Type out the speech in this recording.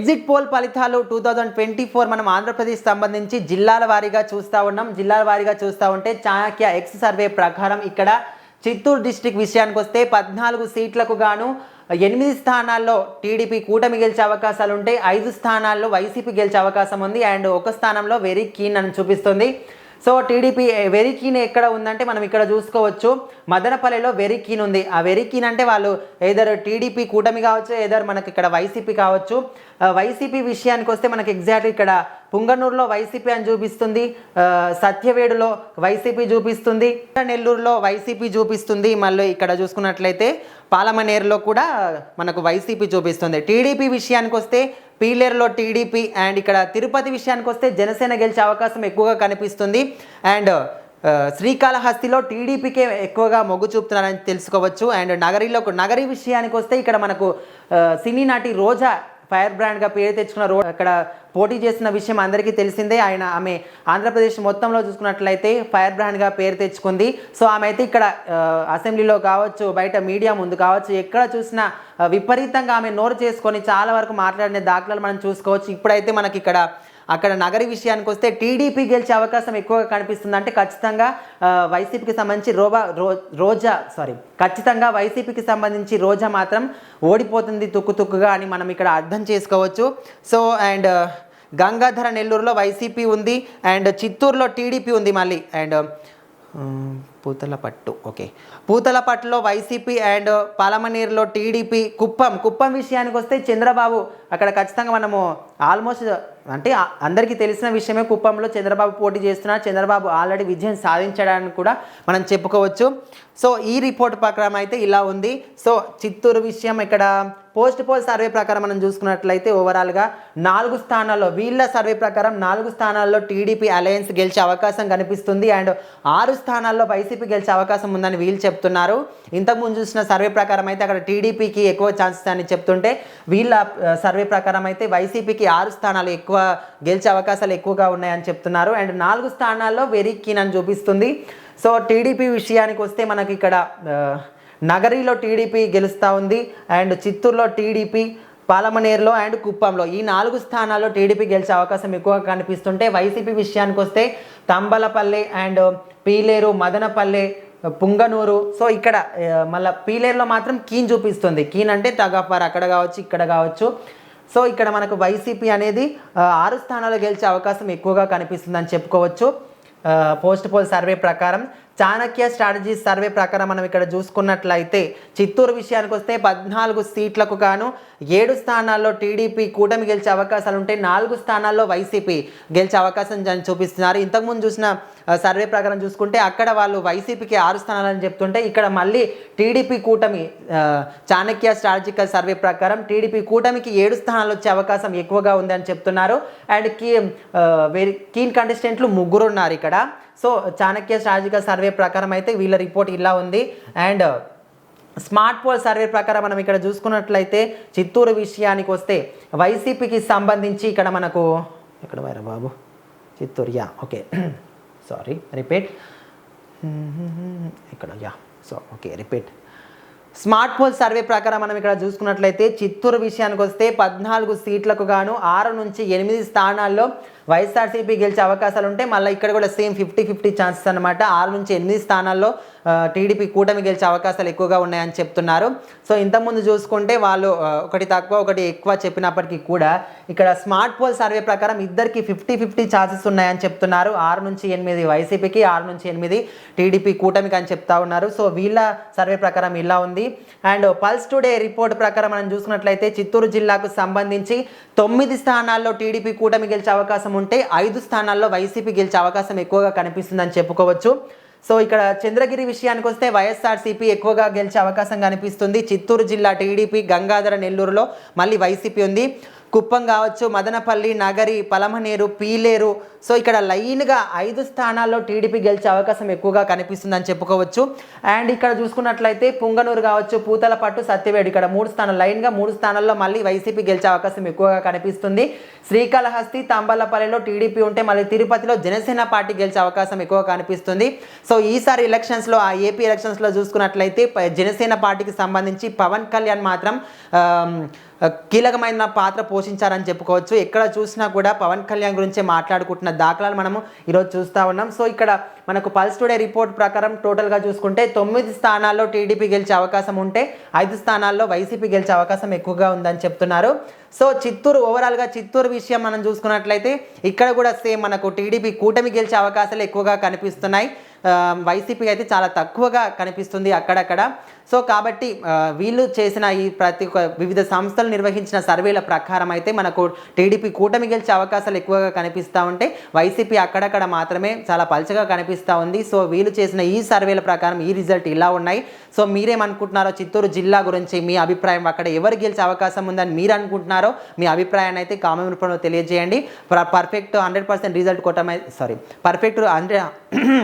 Exit poll ఫలితాలు 2024 మనం ఆంధ్రప్రదేశ్ సంబంధించి జిల్లాల వారీగా చూస్తూ ఉన్నాం. జిల్లాల వారీగా చూస్తూ ఉంటే చాణక్య ఎక్స్ సర్వే ప్రకారం ఇక్కడ చిత్తూరు డిస్ట్రిక్ట్ విషయానికి వస్తే 14 సీట్లకు గాను 8 స్థానాల్లో టీడీపీ కూటమి గెలిచే అవకాశాలు ఉంటే 5 స్థానాల్లో వైసీపీ గెలిచే అవకాశం ఉంది. అండ్ ఒక స్థానంలో వెరీ కీన్ అని చూపిస్తుంది. సో టీడీపీ వెరీ కీన్ ఎక్కడ ఉందంటే మనం ఇక్కడ చూసుకోవచ్చు, మదనపల్లిలో వెరీ కీన్ ఉంది. ఆ వెరీ కీన్ అంటే వాళ్ళు ఏదర్ టీడీపీ కూటమి కావచ్చు, ఏదర్ మనకి ఇక్కడ వైసీపీ కావచ్చు. వైసీపీ విషయానికి వస్తే మనకి ఎగ్జాక్ట్లీ ఇక్కడ పుంగనూరులో వైసీపీ అని చూపిస్తుంది, సత్యవేడులో వైసీపీ చూపిస్తుంది, నెల్లూరులో వైసీపీ చూపిస్తుంది. మళ్ళీ ఇక్కడ చూసుకున్నట్లయితే పాలమనేరులో కూడా మనకు వైసీపీ చూపిస్తుంది. టీడీపీ విషయానికి వస్తే పీలేరులో టీడీపీ, అండ్ ఇక్కడ తిరుపతి విషయానికి వస్తే జనసేన గెలిచే అవకాశం ఎక్కువగా కనిపిస్తుంది. అండ్ శ్రీకాళహస్తిలో టీడీపీకే ఎక్కువగా మొగ్గు చూపుతున్నారని తెలుసుకోవచ్చు. అండ్ నగరి విషయానికి వస్తే ఇక్కడ మనకు సినీ నటి రోజా ఫైర్ బ్రాండ్గా పేరు తెచ్చుకున్న అక్కడ పోటీ చేసిన విషయం అందరికీ తెలిసిందే. ఆమె ఆంధ్రప్రదేశ్ మొత్తంలో చూసుకున్నట్లయితే ఫైర్ బ్రాండ్గా పేరు తెచ్చుకుంది. సో ఆమె అయితే ఇక్కడ అసెంబ్లీలో కావచ్చు, బయట మీడియా ముందు కావచ్చు, ఎక్కడ చూసినా విపరీతంగా ఆమె నోరు చేసుకొని చాలా వరకు మాట్లాడిన దాఖలాలు మనం చూసుకోవచ్చు. ఇప్పుడైతే మనకి అక్కడ నగరి విషయానికి వస్తే టీడీపీ గెలిచే అవకాశం ఎక్కువగా కనిపిస్తుంది. అంటే ఖచ్చితంగా వైసీపీకి సంబంధించి ఖచ్చితంగా వైసీపీకి సంబంధించి రోజా మాత్రం ఓడిపోతుంది తుక్కుగా అని మనం ఇక్కడ అర్థం చేసుకోవచ్చు. సో అండ్ గంగాధర నెల్లూరులో వైసీపీ ఉంది, అండ్ చిత్తూరులో టీడీపీ ఉంది మళ్ళీ. అండ్ పూతలపట్టులో వైసీపీ, అండ్ పాలమనేరులో టీడీపీ. కుప్పం విషయానికి వస్తే చంద్రబాబు అక్కడ ఖచ్చితంగా మనము ఆల్మోస్ట్ అంటే అందరికీ తెలిసిన విషయమే, కుప్పంలో చంద్రబాబు పోటీ చేస్తున్నారు. చంద్రబాబు ఆల్రెడీ విజయం సాధించడానికి కూడా మనం చెప్పుకోవచ్చు. సో ఈ రిపోర్ట్ ప్రకారం అయితే ఇలా ఉంది. సో చిత్తూరు విషయం ఇక్కడ పోల్ సర్వే ప్రకారం మనం చూసుకున్నట్లయితే ఓవరాల్గా 4 స్థానాల్లో, వీళ్ళ సర్వే ప్రకారం 4 స్థానాల్లో టీడీపీ అలయన్స్ గెలిచే అవకాశం కనిపిస్తుంది. అండ్ 6 స్థానాల్లో వైసీపీ గెలిచే అవకాశం ఉందని వీళ్ళు చెప్తున్నారు. ఇంతకుముందు చూసిన సర్వే ప్రకారం అయితే అక్కడ టీడీపీకి ఎక్కువ ఛాన్సెస్ అని చెప్తుంటే, వీళ్ళ సర్వే ప్రకారం అయితే వైసీపీకి 6 స్థానాలు ఎక్కువ గెలిచే అవకాశాలు ఎక్కువగా ఉన్నాయని చెప్తున్నారు. అండ్ 4 స్థానాల్లో వెరీ కీన్ అని చూపిస్తుంది. సో టీడీపీ విషయానికి వస్తే మనకి ఇక్కడ నగరిలో టీడీపీ గెలుస్తూ ఉంది, అండ్ చిత్తూరులో టీడీపీ, పాలమనేరులో అండ్ కుప్పంలో ఈ 4 స్థానాల్లో టీడీపీ గెలిచే అవకాశం ఎక్కువగా కనిపిస్తుంటే, వైసీపీ విషయానికి వస్తే తంబలపల్లి అండ్ పీలేరు, మదనపల్లి, పుంగనూరు. సో ఇక్కడ మళ్ళీ పీలేరులో మాత్రం కీన్ చూపిస్తుంది. కీన్ అంటే తగఫర్ అక్కడ కావచ్చు, ఇక్కడ కావచ్చు. సో ఇక్కడ మనకు వైసీపీ అనేది 6 స్థానాలు గెలిచే అవకాశం ఎక్కువగా కనిపిస్తుందని చెప్పుకోవచ్చు. పోల్ సర్వే ప్రకారం చాణక్య స్ట్రాటజీస్ సర్వే ప్రకారం మనం ఇక్కడ చూసుకున్నట్లయితే చిత్తూరు విషయానికి వస్తే 14 సీట్లకు గాను 7 స్థానాల్లో టీడీపీ కూటమి గెలిచే అవకాశాలు ఉంటే 4 స్థానాల్లో వైసీపీ గెలిచే అవకాశం చూపిస్తున్నారు. ఇంతకుముందు చూసిన సర్వే ప్రకారం చూసుకుంటే అక్కడ వాళ్ళు వైసీపీకి 6 స్థానాలని చెప్తుంటే, ఇక్కడ మళ్ళీ టీడీపీ కూటమి చాణక్య స్ట్రాటజికల్ సర్వే ప్రకారం టీడీపీ కూటమికి 7 స్థానాలు వచ్చే అవకాశం ఎక్కువగా ఉందని చెప్తున్నారు. అండ్ కీన్ కంటెస్టెంట్లు 3 ఉన్నారు ఇక్కడ. సో చాణక్య స్ట్రాటజికల్ సర్వే ప్రకారం అయితే వీళ్ళ రిపోర్ట్ ఇలా ఉంది. అండ్ స్మార్ట్ పోల్ సర్వే ప్రకారం మనం ఇక్కడ చూసుకున్నట్లయితే చిత్తూరు విషయానికి వస్తే వైసీపీకి సంబంధించి ఇక్కడ మనకు ఎక్కడ వైరా బాబు Chittoor repeat smart poll survey ప్రకారం మనం ఇక్కడ చూసుకున్నట్లయితే చిత్తూరు విషయానికి వస్తే 14 సీట్లకు గాను 6 నుంచి 8 స్థానాల్లో వైఎస్ఆర్సీపీ గెలిచే అవకాశాలు ఉంటే, మళ్ళీ ఇక్కడ కూడా సేమ్ 50-50 ఛాన్సెస్ అనమాట. 6 నుంచి 8 స్థానాల్లో టీడీపీ కూటమి గెలిచే అవకాశాలు ఎక్కువగా ఉన్నాయని చెప్తున్నారు. సో ఇంతకుముందు చూసుకుంటే వాళ్ళు ఒకటి తక్కువ ఒకటి ఎక్కువ చెప్పినప్పటికీ కూడా ఇక్కడ స్మార్ట్ పోల్ సర్వే ప్రకారం ఇద్దరికి 50-50 ఛాన్సెస్ ఉన్నాయని చెప్తున్నారు. 6 నుంచి 8 వైసీపీకి, 6 నుంచి 8 టీడీపీ కూటమికి అని చెప్తా ఉన్నారు. సో వీళ్ళ సర్వే ప్రకారం ఇలా ఉంది. అండ్ పల్స్ టుడే రిపోర్ట్ ప్రకారం మనం చూసుకున్నట్లయితే చిత్తూరు జిల్లాకు సంబంధించి 9 స్థానాల్లో టీడీపీ కూటమి గెలిచే అవకాశం ఉంటే 5 స్థానాల్లో వైసీపీ గెలిచే అవకాశం ఎక్కువగా కనిపిస్తుందని చెప్పుకోవచ్చు. సో ఇక్కడ చంద్రగిరి విషయానికి వస్తే వైఎస్ఆర్సీపీ ఎక్కువగా గెలిచే అవకాశం కనిపిస్తుంది. చిత్తూరు జిల్లా టీడీపీ, గంగాధర నెల్లూరులో మళ్ళీ వైసీపీ ఉంది. కుప్పం కావచ్చు, మదనపల్లి, నగరి, పలమనేరు, పీలేరు. సో ఇక్కడ లైన్గా 5 స్థానాల్లో టీడీపీ గెలిచే అవకాశం ఎక్కువగా కనిపిస్తుందని చెప్పుకోవచ్చు. అండ్ ఇక్కడ చూసుకున్నట్లయితే పుంగనూరు కావచ్చు, పూతలపట్టు, సత్యవేడు ఇక్కడ 3 స్థానాలు, లైన్గా 3 స్థానాల్లో మళ్ళీ వైసీపీ గెలిచే అవకాశం ఎక్కువగా కనిపిస్తుంది. శ్రీకాళహస్తి, తంబలపల్లిలో టీడీపీ ఉంటే మళ్ళీ తిరుపతిలో జనసేన పార్టీ గెలిచే అవకాశం ఎక్కువగా కనిపిస్తుంది. సో ఈసారి ఎలక్షన్స్లో ఏపీ ఎలక్షన్స్లో చూసుకున్నట్లయితే జనసేన పార్టీకి సంబంధించి పవన్ కళ్యాణ్ మాత్రం కీలకమైన పాత్ర పోషించారని చెప్పుకోవచ్చు. ఎక్కడ చూసినా కూడా పవన్ కళ్యాణ్ గురించే మాట్లాడుకుంటున్న దాఖలాలు మనము ఈరోజు చూస్తూ ఉన్నాం. సో ఇక్కడ మనకు పల్స్ టుడే రిపోర్ట్ ప్రకారం టోటల్గా చూసుకుంటే 9 స్థానాల్లో టీడీపీ గెలిచే అవకాశం ఉంటే 5 స్థానాల్లో వైసీపీ గెలిచే అవకాశం ఎక్కువగా ఉందని చెప్తున్నారు. సో చిత్తూరు, ఓవరాల్గా చిత్తూరు విషయం మనం చూసుకున్నట్లయితే ఇక్కడ కూడా సేమ్ మనకు టీడీపీ కూటమి గెలిచే అవకాశాలు ఎక్కువగా కనిపిస్తున్నాయి. వైసీపీ అయితే చాలా తక్కువగా కనిపిస్తుంది అక్కడక్కడ. సో కాబట్టి వీళ్ళు చేసిన ఈ ప్రతి ఒక్క వివిధ సంస్థలు నిర్వహించిన సర్వేల ప్రకారం అయితే మనకు టీడీపీ కూటమి గెలిచే అవకాశాలు ఎక్కువగా కనిపిస్తూ ఉంటే వైసీపీ అక్కడక్కడ మాత్రమే చాలా పల్చగా కనిపిస్తూ ఉంది. సో వీళ్ళు చేసిన ఈ సర్వేల ప్రకారం ఈ రిజల్ట్ ఇలా ఉన్నాయి. సో మీరేమనుకుంటున్నారో చిత్తూరు జిల్లా గురించి, మీ అభిప్రాయం, అక్కడ ఎవరు గెలిచే అవకాశం ఉందని మీరు అనుకుంటున్నారో మీ అభిప్రాయాన్ని అయితే కామెంట్ రూపంలో తెలియజేయండి. Perfect 100% result perfect